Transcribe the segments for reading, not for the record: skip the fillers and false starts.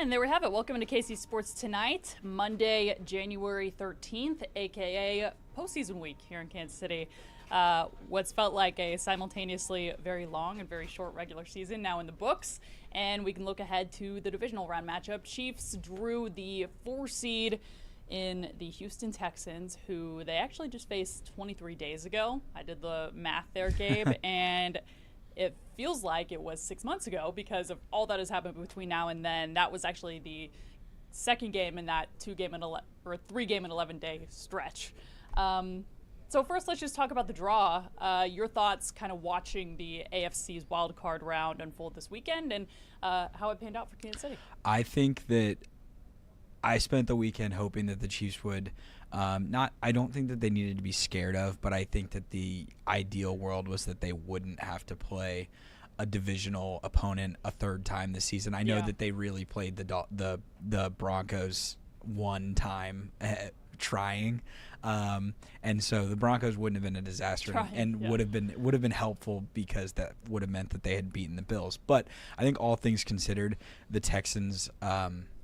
And there we have it. Welcome to KC Sports Tonight, Monday, January 13th, a.k.a. postseason week here in Kansas City. What's felt like a simultaneously very long and very short regular season now in the books. And we can look ahead to the divisional round matchup. Chiefs drew the 4 seed in the Houston Texans, who they actually just faced 23 days ago. I did the math there, Gabe, and it feels like it was 6 months ago because of all that has happened between now and then. That was actually the second game in that 3-game and 11-day stretch. So first, let's just talk about the draw. Your thoughts kind of watching the AFC's wild card round unfold this weekend and how it panned out for Kansas City. I think that I spent the weekend hoping that the Chiefs would I don't think that they needed to be scared of, but I think that the ideal world was that they wouldn't have to play a divisional opponent a third time this season. I know that they really played the Broncos one time trying, and so the Broncos wouldn't have been a disaster would have been helpful because that would have meant that they had beaten the Bills. But I think all things considered, the Texans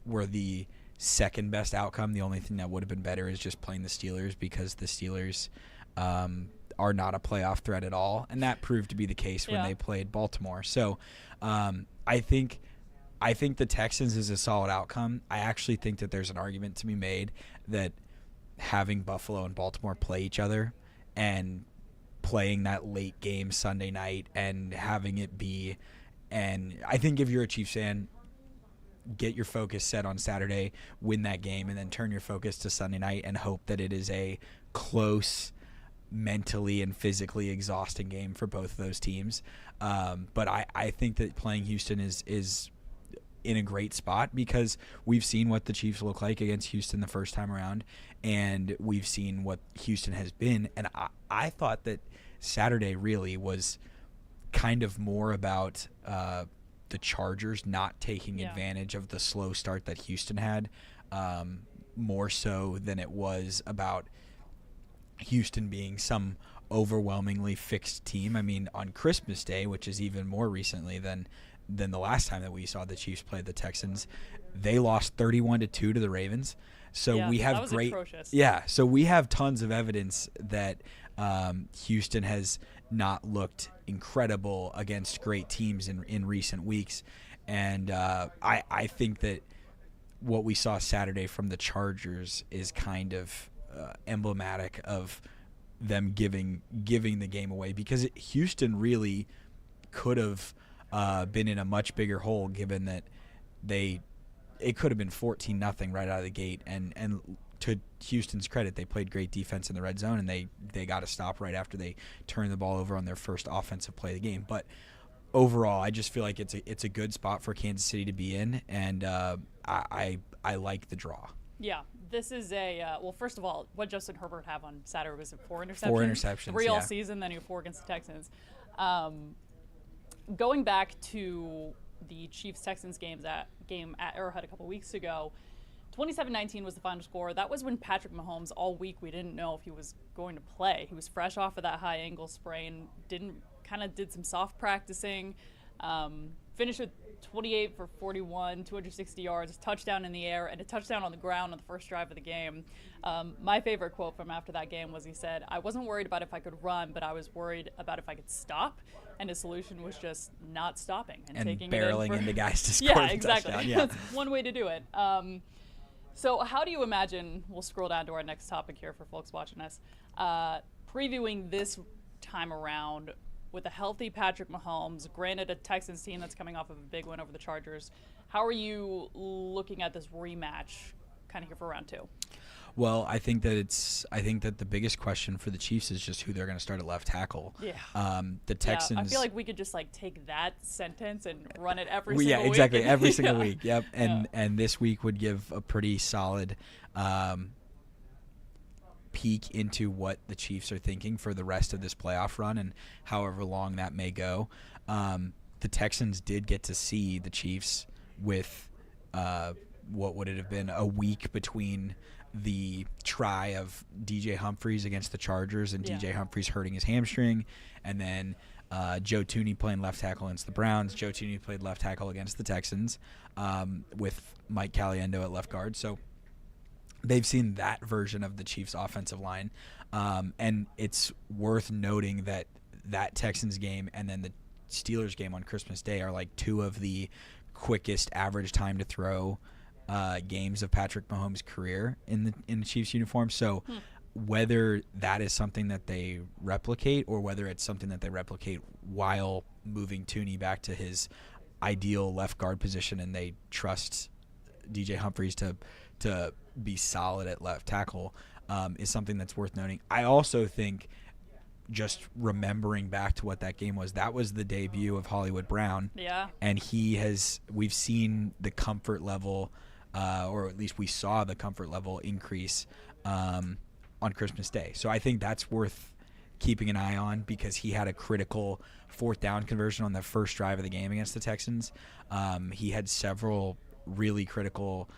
were the second best outcome. The only thing that would have been better is just playing the Steelers because the Steelers are not a playoff threat at all, and that proved to be the case when they played Baltimore. So I think the Texans is a solid outcome. I actually think that there's an argument to be made that having Buffalo and Baltimore play each other and playing that late game Sunday night and having it be, and I think if you're a Chiefs fan, get your focus set on Saturday, win that game, and then turn your focus to Sunday night and hope that it is a close, mentally and physically exhausting game for both of those teams. But I think that playing Houston is in a great spot because we've seen what the Chiefs look like against Houston the first time around, and we've seen what Houston has been. And I thought that Saturday really was kind of more about the Chargers not taking advantage of the slow start that Houston had, more so than it was about Houston being some overwhelmingly fixed team. I mean, on Christmas Day, which is even more recently than the last time that we saw the Chiefs play the Texans, they lost 31-2 to the Ravens. So we have atrocious. So we have tons of evidence that Houston has not looked incredible against great teams in recent weeks. And I think that what we saw Saturday from the Chargers is kind of emblematic of them giving the game away because Houston really could have been in a much bigger hole given that it could have been 14-0 right out of the gate. And to Houston's credit, they played great defense in the red zone, and they got a stop right after they turned the ball over on their first offensive play of the game. But overall, I just feel like it's a good spot for Kansas City to be in, and I like the draw. Yeah, this is well, first of all, what Justin Herbert have on Saturday was 4 interceptions? 4 interceptions, 3 all season, then he had 4 against the Texans. Going back to the Chiefs-Texans game at Arrowhead a couple weeks ago, 27-19 was the final score. That was when Patrick Mahomes, all week, we didn't know if he was going to play. He was fresh off of that high ankle sprain, did some soft practicing, finished with 28 for 41, 260 yards, a touchdown in the air, and a touchdown on the ground on the first drive of the game. My favorite quote from after that game was he said, "I wasn't worried about if I could run, but I was worried about if I could stop." And his solution was just not stopping and taking barreling it in into guys to score the exactly. touchdown. Yeah, that's one way to do it. So how do you imagine, we'll scroll down to our next topic here for folks watching us, previewing this time around with a healthy Patrick Mahomes, granted a Texans team that's coming off of a big win over the Chargers. How are you looking at this rematch kind of here for round 2? Well, I think that the biggest question for the Chiefs is just who they're going to start at left tackle. Yeah. The Texans. Yeah, I feel like we could just take that sentence and run it every single week. Yeah, exactly, every single week. Yep. And this week would give a pretty solid peek into what the Chiefs are thinking for the rest of this playoff run and however long that may go. The Texans did get to see the Chiefs with what would it have been, a week between the try of DJ Humphries against the Chargers and DJ Humphries hurting his hamstring, and then Joe Tooney playing left tackle against the Browns. Joe Tooney played left tackle against the Texans with Mike Caliendo at left guard. So they've seen that version of the Chiefs' offensive line. And it's worth noting that Texans game and then the Steelers game on Christmas Day are like two of the quickest average time to throw games of Patrick Mahomes' career in the Chiefs uniform. So whether that is something that they replicate or whether it's something that they replicate while moving Tooney back to his ideal left guard position and they trust DJ Humphries to be solid at left tackle is something that's worth noting. I also think, just remembering back to what that game was, that was the debut of Hollywood Brown. Yeah. And we've seen the comfort level, or at least we saw the comfort level increase on Christmas Day. So I think that's worth keeping an eye on because he had a critical fourth down conversion on the first drive of the game against the Texans. He had several really critical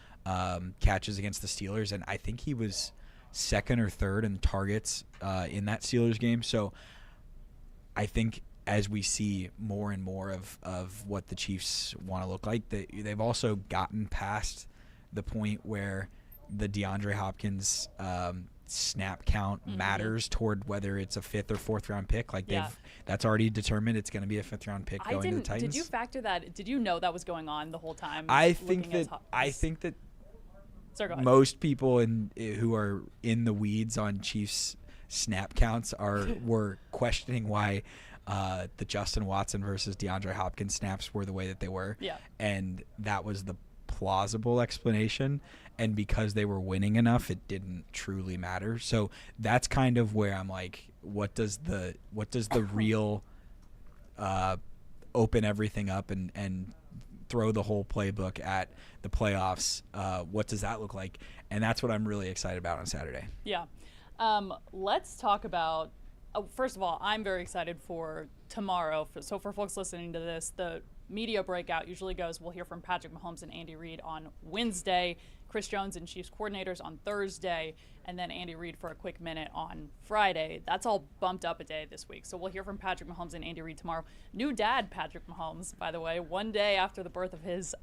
catches against the Steelers, and I think he was second or third in targets in that Steelers game. So I think as we see more and more of what the Chiefs want to look like, they've also gotten past the point where the DeAndre Hopkins snap count matters toward whether it's a 5th or 4th round pick. Like that's already determined it's going to be a 5th round pick going to the Titans. Did you factor that? Did you know that was going on the whole time? I think that most people who are in the weeds on Chiefs snap counts were questioning why the Justin Watson versus DeAndre Hopkins snaps were the way that they were. Yeah. And that was the plausible explanation. And because they were winning enough, it didn't truly matter. So that's kind of where I'm like, what does the real open everything up and throw the whole playbook at the playoffs? What does that look like? And that's what I'm really excited about on Saturday. Yeah. Let's talk about, first of all, I'm very excited for tomorrow. So for folks listening to this, the media breakout usually goes, we'll hear from Patrick Mahomes and Andy Reid on Wednesday, Chris Jones and Chiefs coordinators on Thursday, and then Andy Reid for a quick minute on Friday. That's all bumped up a day this week. So we'll hear from Patrick Mahomes and Andy Reid tomorrow. New dad, Patrick Mahomes, by the way, one day after the birth of his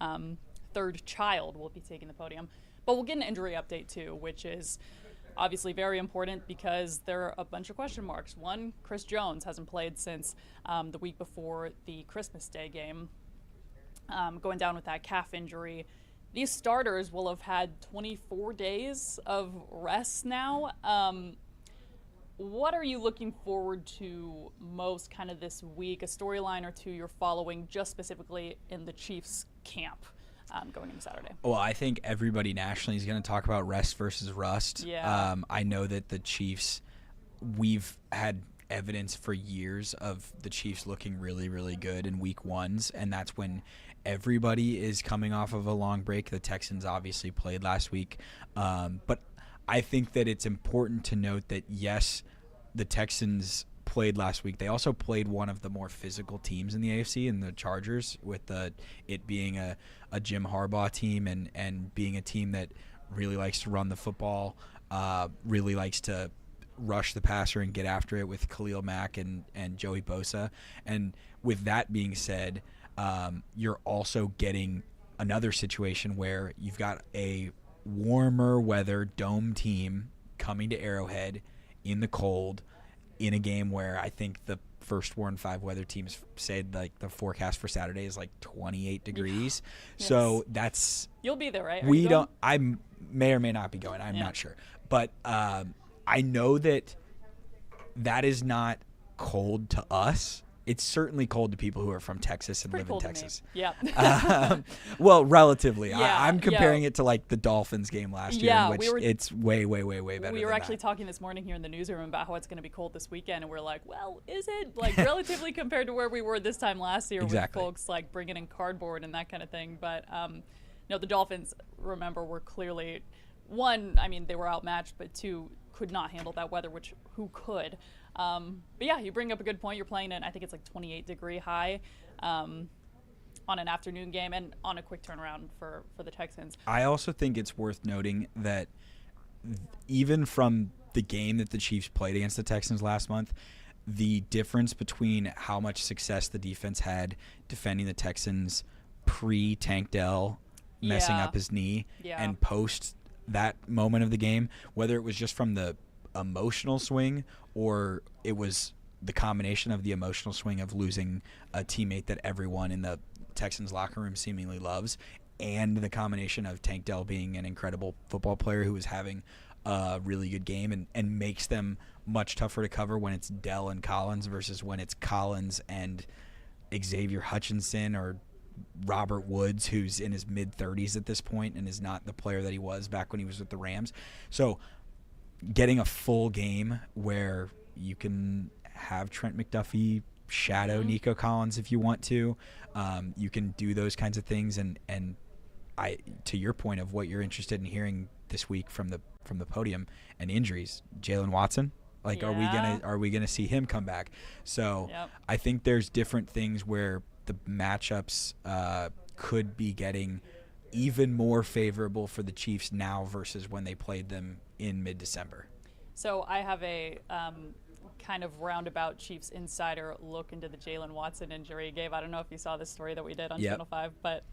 third child will be taking the podium. But we'll get an injury update too, which is obviously very important because there are a bunch of question marks. One, Chris Jones hasn't played since the week before the Christmas Day game, going down with that calf injury. These starters will have had 24 days of rest now. What are you looking forward to most kind of this week? A storyline or two you're following just specifically in the Chiefs camp going into Saturday? Well, I think everybody nationally is going to talk about rest versus rust. Yeah. I know that the Chiefs, we've had evidence for years of the Chiefs looking really, really good in week ones, and that's when everybody is coming off of a long break. The Texans obviously played last week, but I think that it's important to note that, yes, the Texans played last week. They also played one of the more physical teams in the AFC, in the Chargers, with it being a Jim Harbaugh team and being a team that really likes to run the football, really likes to rush the passer and get after it with Khalil Mack and Joey Bosa. And with that being said, you're also getting another situation where you've got a warmer weather dome team coming to Arrowhead in the cold in a game where I think the first 4 and 5 weather teams said like the forecast for Saturday is like 28 degrees. Yes. So that's, you'll be there, right? I may or may not be going. I'm not sure, but I know that is not cold to us. It's certainly cold to people who are from Texas and live in Texas. Yeah. Well, relatively. Yeah, I'm comparing it to like the Dolphins game last year, in which it's way, way, way, way better. We were actually talking this morning here in the newsroom about how it's going to be cold this weekend, and we're like, well, is it like relatively compared to where we were this time last year with folks like bringing in cardboard and that kind of thing? But no, the Dolphins, remember, were clearly one. I mean, they were outmatched, but two, could not handle that weather, which who could? But yeah, you bring up a good point. You're playing in, I think it's like 28-degree high on an afternoon game and on a quick turnaround for the Texans. I also think it's worth noting that even from the game that the Chiefs played against the Texans last month, the difference between how much success the defense had defending the Texans pre-Tank Dell messing up his knee and post that moment of the game, whether it was just from the emotional swing or it was the combination of the emotional swing of losing a teammate that everyone in the Texans locker room seemingly loves, and the combination of Tank Dell being an incredible football player who was having a really good game and makes them much tougher to cover when it's Dell and Collins versus when it's Collins and Xavier Hutchinson or Robert Woods, who's in his mid-30s at this point and is not the player that he was back when he was with the Rams. So getting a full game where you can have Trent McDuffie shadow Nico Collins if you want to. You can do those kinds of things, and I, to your point of what you're interested in hearing this week from the podium and injuries, Jalen Watson, are we gonna see him come back? So I think there's different things where the matchups could be getting even more favorable for the Chiefs now versus when they played them in mid-December. So I have a kind of roundabout Chiefs insider look into the Jalen Watson injury. Gabe, I don't know if you saw this story that we did on Channel 5, but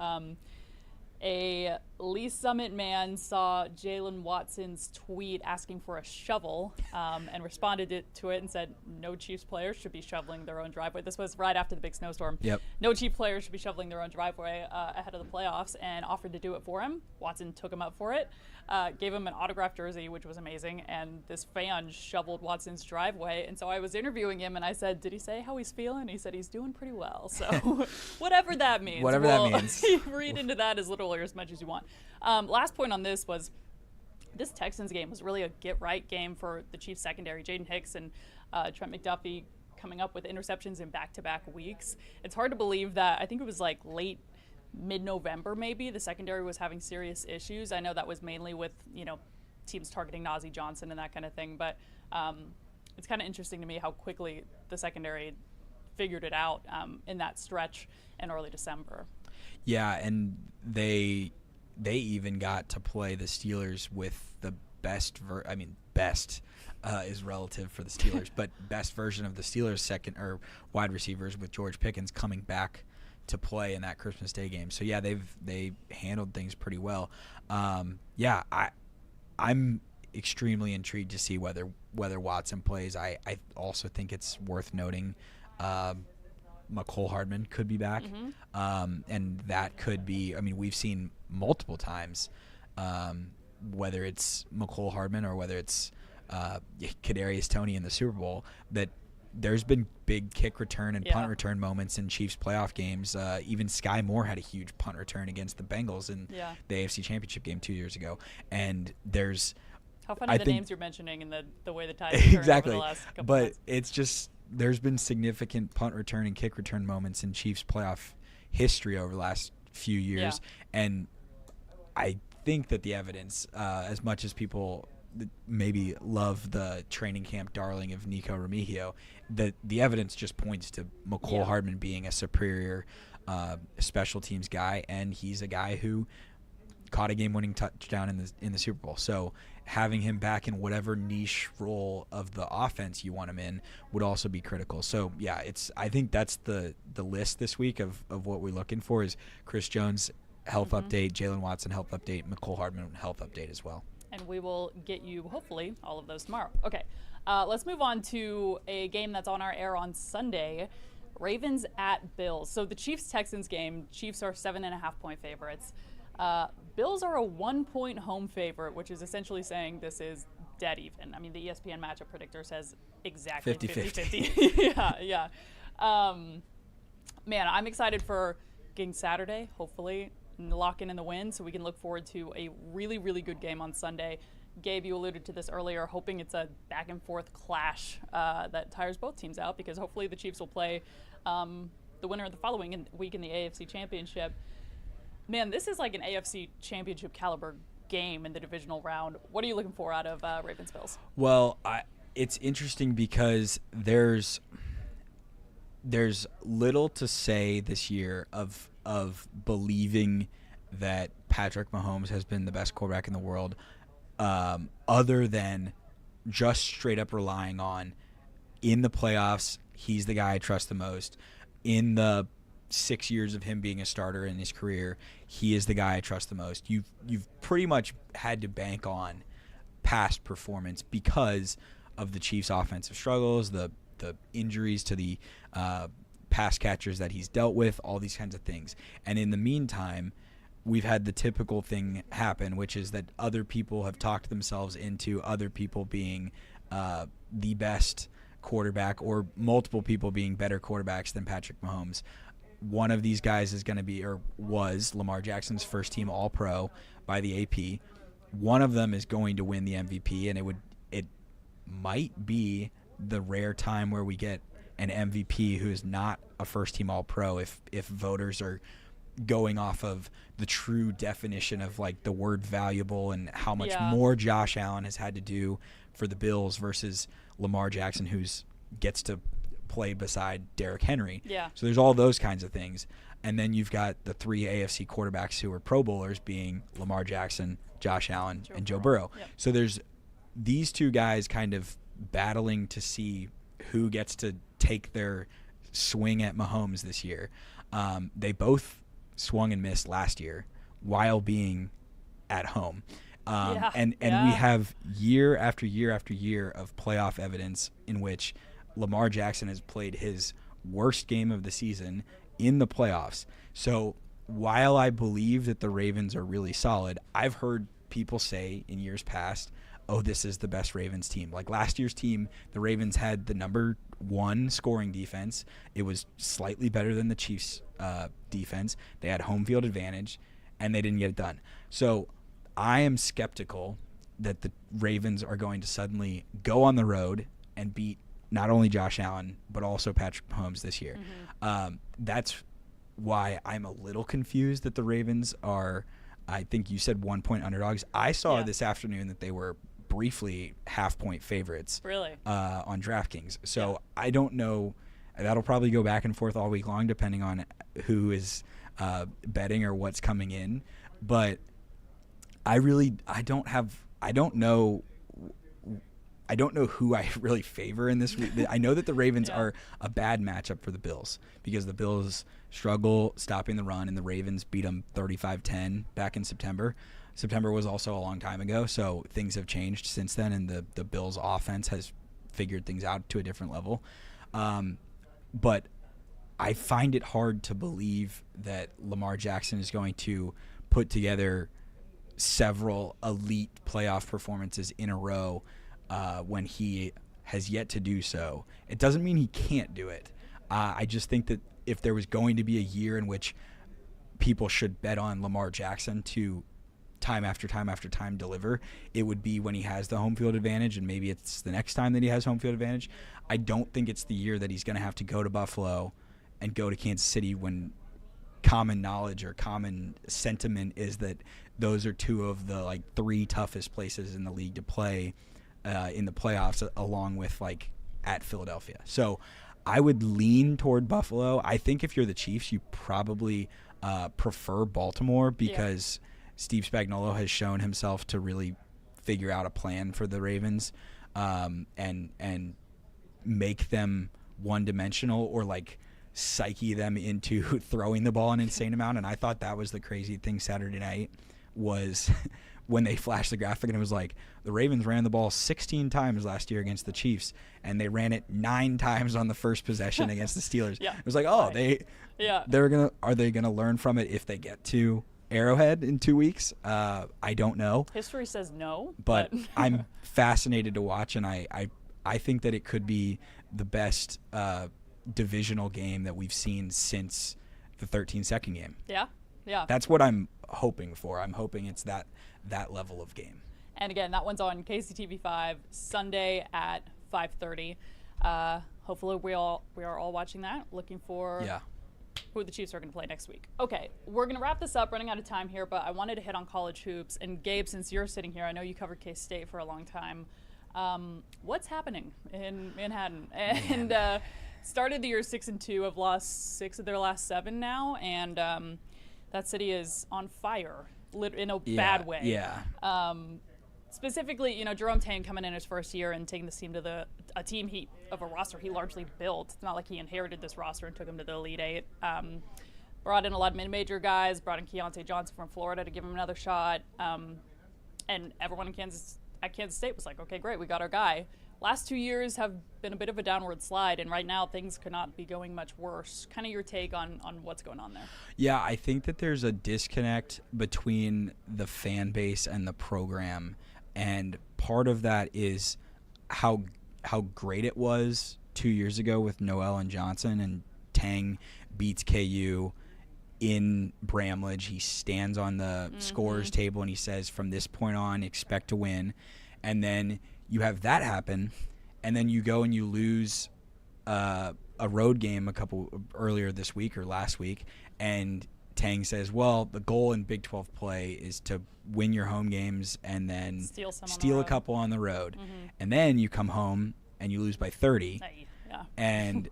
a Lee Summit man saw Jalen Watson's tweet asking for a shovel and responded to it and said, no Chiefs players should be shoveling their own driveway. This was right after the big snowstorm. No Chiefs players should be shoveling their own driveway ahead of the playoffs, and offered to do it for him. Watson took him up for it, gave him an autographed jersey, which was amazing, and this fan shoveled Watson's driveway. And so I was interviewing him, and I said, did he say how he's feeling? He said he's doing pretty well. So whatever that means. That means. Read into that as literally or as much as you want. Last point on this was this Texans game was really a get-right game for the Chiefs secondary. Jaden Hicks and Trent McDuffie coming up with interceptions in back-to-back weeks. It's hard to believe that, I think it was like late mid-November maybe, the secondary was having serious issues. I know that was mainly with, teams targeting Najee Johnson and that kind of thing, but it's kind of interesting to me how quickly the secondary figured it out in that stretch in early December. Yeah, and they even got to play the Steelers with the best is relative for the Steelers, but best version of the Steelers second or wide receivers with George Pickens coming back to play in that Christmas Day game. So yeah, they handled things pretty well. I'm extremely intrigued to see whether Watson plays. I also think it's worth noting McCole Hardman could be back, and that could be. I mean, we've seen multiple times, whether it's McCole Hardman or whether it's Kadarius Toney in the Super Bowl, that there's been big kick return and punt return moments in Chiefs playoff games. Even Sky Moore had a huge punt return against the Bengals in the AFC Championship game 2 years ago. And there's how funny the names you're mentioning and the way the tide is exactly. Over the last couple but months. It's just there's been significant punt return and kick return moments in Chiefs playoff history over the last few years, and I think that the evidence, as much as people maybe love the training camp darling of Nico Remigio, the evidence just points to McCole Hardman being a superior special teams guy, and he's a guy who caught a game-winning touchdown in the Super Bowl. So having him back in whatever niche role of the offense you want him in would also be critical. So yeah, I think that's the list this week of what we're looking for is Chris Jones health update, Jalen Watson health update, McCole Hardman health update as well. And we will get you, hopefully, all of those tomorrow. Okay, let's move on to a game that's on our air on Sunday, Ravens at Bills. So the Chiefs-Texans game, Chiefs are 7.5-point favorites. Bills are a 1-point home favorite, which is essentially saying this is dead even. I mean, the ESPN matchup predictor says exactly 50-50. Yeah. Man, I'm excited for getting Saturday, hopefully, and locking in the win so we can look forward to a really, really good game on Sunday. Gabe, you alluded to this earlier, hoping it's a back-and-forth clash that tires both teams out, because hopefully the Chiefs will play the winner of the following week in the AFC Championship. Man, this is like an AFC Championship caliber game in the divisional round. What are you looking for out of Ravens-Bills? Well, it's interesting because there's little to say this year of believing that Patrick Mahomes has been the best quarterback in the world, other than just straight up relying on in the playoffs, he's the guy I trust the most. In the 6 years of him being a starter in his career, he is the guy I trust the most. You've pretty much had to bank on past performance because of the Chiefs' offensive struggles, the injuries to the pass catchers that he's dealt with, all these kinds of things. And in the meantime, we've had the typical thing happen, which is that other people have talked themselves into other people being the best quarterback, or multiple people being better quarterbacks than Patrick Mahomes. One of these guys is going to be, or was, Lamar Jackson's first team All-Pro by the AP. One of them is going to win the MVP, and it might be the rare time where we get an MVP who is not a first team All-Pro if voters are going off of the true definition of like the word valuable and how much more Josh Allen has had to do for the Bills versus Lamar Jackson, who's gets to play beside Derrick Henry. Yeah. So there's all those kinds of things. And then you've got the 3 AFC quarterbacks who are Pro Bowlers, being Lamar Jackson, Josh Allen, and Joe Burrow. Yep. So there's these two guys kind of battling to see who gets to take their swing at Mahomes this year. They both swung and missed last year while being at home. And we have year after year after year of playoff evidence in which Lamar Jackson has played his worst game of the season in the playoffs. So while I believe that the Ravens are really solid, I've heard people say in years past, oh, this is the best Ravens team. Like last year's team, the Ravens had the number 1 scoring defense. It was slightly better than the Chiefs' defense. They had home field advantage, and they didn't get it done. So I am skeptical that the Ravens are going to suddenly go on the road and beat not only Josh Allen, but also Patrick Mahomes this year. Mm-hmm. That's why I'm a little confused that the Ravens are, I think you said 1-point underdogs. I saw this afternoon that they were briefly half-point favorites on DraftKings. So I don't know. That'll probably go back and forth all week long depending on who is betting or what's coming in. But I don't know who I really favor in this week. I know that the Ravens are a bad matchup for the Bills because the Bills struggle stopping the run, and the Ravens beat them 35-10 back in September. September was also a long time ago, so things have changed since then, and the Bills' offense has figured things out to a different level. But I find it hard to believe that Lamar Jackson is going to put together several elite playoff performances in a row when he has yet to do so. It doesn't mean he can't do it. I just think that if there was going to be a year in which people should bet on Lamar Jackson to time after time after time deliver, it would be when he has the home field advantage, and maybe it's the next time that he has home field advantage. I don't think it's the year that he's going to have to go to Buffalo and go to Kansas City when common knowledge or common sentiment is that those are two of the 3 toughest places in the league to play in the playoffs, along with at Philadelphia. So I would lean toward Buffalo. I think if you're the Chiefs, you probably prefer Baltimore because Steve Spagnuolo has shown himself to really figure out a plan for the Ravens and make them one-dimensional or psyche them into throwing the ball an insane amount. And I thought that was the crazy thing Saturday night was when they flashed the graphic and it was the Ravens ran the ball 16 times last year against the Chiefs and they ran it 9 times on the first possession against the Steelers. It was are they gonna learn from it if they get to Arrowhead in 2 weeks? I don't know. History says no, but I'm fascinated to watch, and I think that it could be the best divisional game that we've seen since the 13-second game. Yeah. That's what I'm hoping for. I'm hoping it's that level of game. And again, that one's on KCTV5 Sunday at 5:30. Hopefully we are all watching that, looking for who the Chiefs are going to play next week. Okay, we're going to wrap this up, running out of time here, but I wanted to hit on college hoops. And Gabe, since you're sitting here, I know you covered K-State for a long time. What's happening in Manhattan? And started the year 6-2, have lost 6 of their last 7 now, and that city is on fire in a bad way. specifically, Jerome Tang coming in his first year and taking this team to a roster he largely built. It's not like he inherited this roster and took him to the Elite Eight. Brought in a lot of mid-major guys, brought in Keontae Johnson from Florida to give him another shot. And everyone at Kansas State was like, okay, great, we got our guy. Last 2 years have been a bit of a downward slide, and right now things could not be going much worse. Kind of your take on what's going on there. Yeah, I think that there's a disconnect between the fan base and the program, and part of that is how great it was 2 years ago with Noel and Johnson, and Tang beats KU in Bramlage. He stands on the scorer's table and he says, from this point on, expect to win. And then you have that happen, and then you go and you lose a road game earlier this week or last week, and Tang says, well, the goal in Big 12 play is to win your home games and then steal a couple on the road. And then you come home and you lose by 30. Yeah. And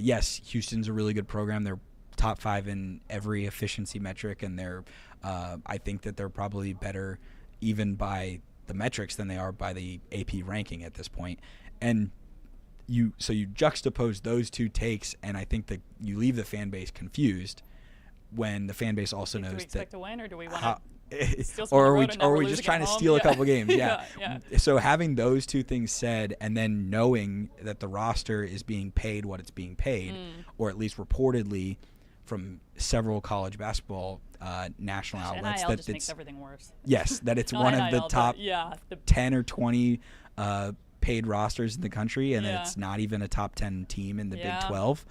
yes, Houston's a really good program. They're top 5 in every efficiency metric, and they're I think that they're probably better even by the metrics than they are by the AP ranking at this point. And you juxtapose those two takes, and I think that you leave the fan base confused when the fan base also knows that. Do we expect to win, or do we want to steal some or are we just trying to steal a couple games? Yeah. So having those two things said, and then knowing that the roster is being paid what it's being paid, or at least reportedly from several college basketball national outlets, NIL that just makes everything worse. Yes, that it's one of the top 10 or 20 paid rosters in the country, and it's not even a top 10 team in the Big 12.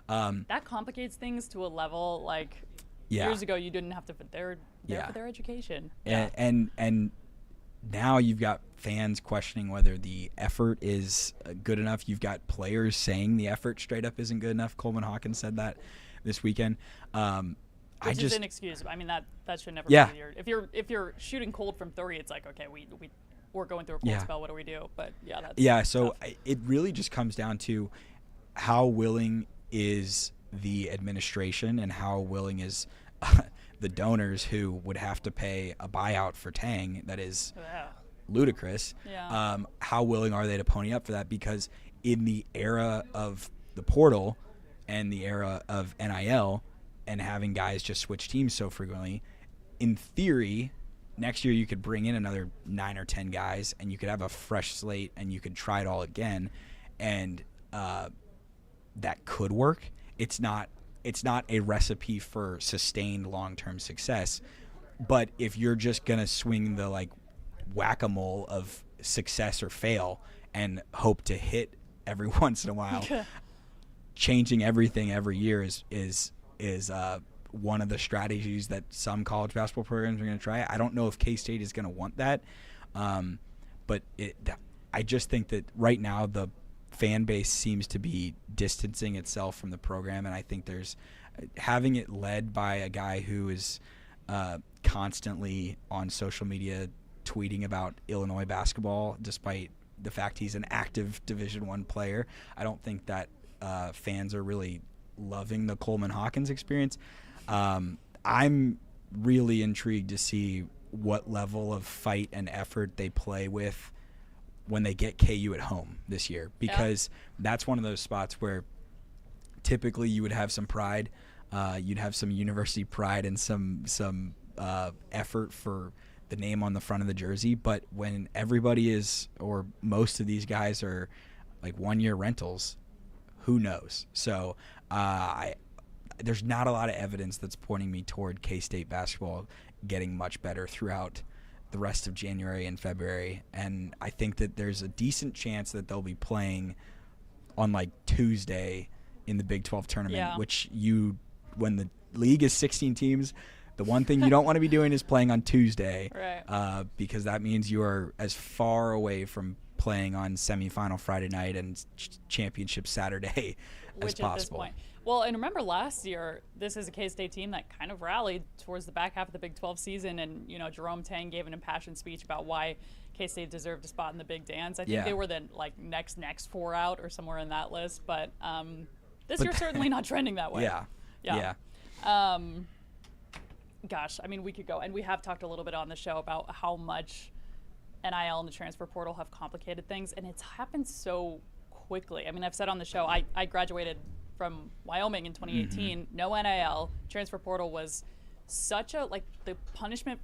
That complicates things to a level like years ago you didn't have to put their for their education. And now you've got fans questioning whether the effort is good enough. You've got players saying the effort straight up isn't good enough. Coleman Hawkins said that this weekend. Which is inexcusable. I mean, that should never be your. If you're shooting cold from 30, it's like, okay, we're going through a cold spell. What do we do? But that's So it really just comes down to how willing is the administration and how willing is the donors who would have to pay a buyout for Tang that is ludicrous. How willing are they to pony up for that? Because in the era of the portal and the era of NIL and having guys just switch teams so frequently, in theory, next year you could bring in another 9 or 10 guys and you could have a fresh slate and you could try it all again, and that could work. It's not a recipe for sustained long-term success, but if you're just going to swing the like whack-a-mole of success or fail and hope to hit every once in a while, changing everything every year is one of the strategies that some college basketball programs are going to try. I don't know if K-State is going to want that, but I just think that right now the fan base seems to be distancing itself from the program, and I think there's having it led by a guy who is constantly on social media tweeting about Illinois basketball, despite the fact he's an active Division I player. I don't think that fans are really loving the Coleman Hawkins experience. I'm really intrigued to see what level of fight and effort they play with when they get KU at home this year, because that's one of those spots where typically you would have some pride, you'd have some university pride and some effort for the name on the front of the jersey. But when everybody is, or most of these guys are like 1-year rentals, who knows? So there's not a lot of evidence that's pointing me toward K-State basketball getting much better throughout the rest of January and February. And I think that there's a decent chance that they'll be playing on like Tuesday in the Big 12 tournament, which when the league is 16 teams, the one thing you don't want to be doing is playing on Tuesday, because that means you are as far away from playing on semifinal Friday night and championship Saturday as possible. At this point. Well, and remember last year, this is a K-State team that kind of rallied towards the back half of the Big 12 season, and Jerome Tang gave an impassioned speech about why K-State deserved a spot in the Big Dance. I think they were the next 4 out or somewhere in that list, but this year's certainly not trending that way. Gosh, I mean, we could go, and we have talked a little bit on the show about how much NIL and the transfer portal have complicated things, and it's happened so quickly. I mean, I've said on the show, I graduated from Wyoming in 2018, no NIL, transfer portal was such a, like, the punishment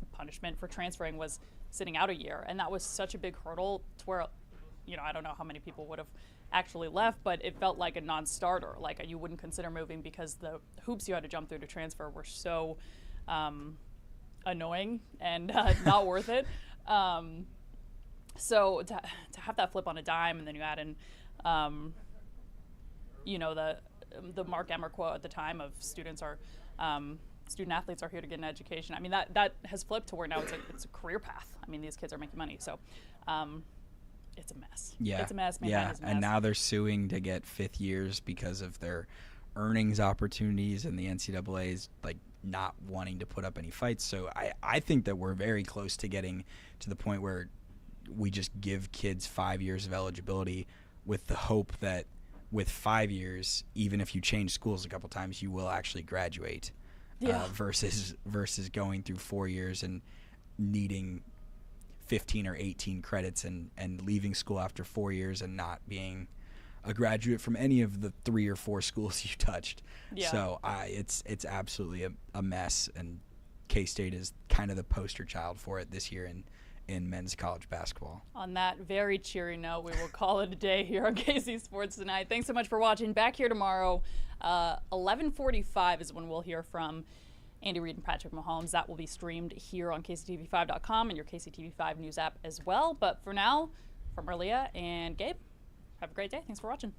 for transferring was sitting out a year, and that was such a big hurdle to where, you know, I don't know how many people would have actually left, but it felt like a non-starter. Like, you wouldn't consider moving because the hoops you had to jump through to transfer were so annoying and not worth it. So to have that flip on a dime, and then you add in, you know, the Mark Emmer quote at the time of student athletes are here to get an education. I mean, that has flipped to where now it's a career path. I mean, these kids are making money, so it's a mess. Yeah, it's a mess. Yeah, and now they're suing to get 5th years because of their earnings opportunities, and the NCAA is like not wanting to put up any fights. So I think that we're very close to getting to the point where we just give kids 5 years of eligibility with the hope that with 5 years, even if you change schools a couple times, you will actually graduate. Versus going through 4 years and needing 15 or 18 credits and leaving school after 4 years and not being a graduate from any of the 3 or 4 schools you touched. Yeah. So it's absolutely a mess, and K-State is kind of the poster child for it this year in men's college basketball. On that very cheery note, we will call it a day here on KC Sports Tonight. Thanks so much for watching. Back here tomorrow, 11:45 is when we'll hear from Andy Reid and Patrick Mahomes. That will be streamed here on KCTV5.com and your KCTV5 news app as well. But for now, from Marleah and Gabe, have a great day. Thanks for watching.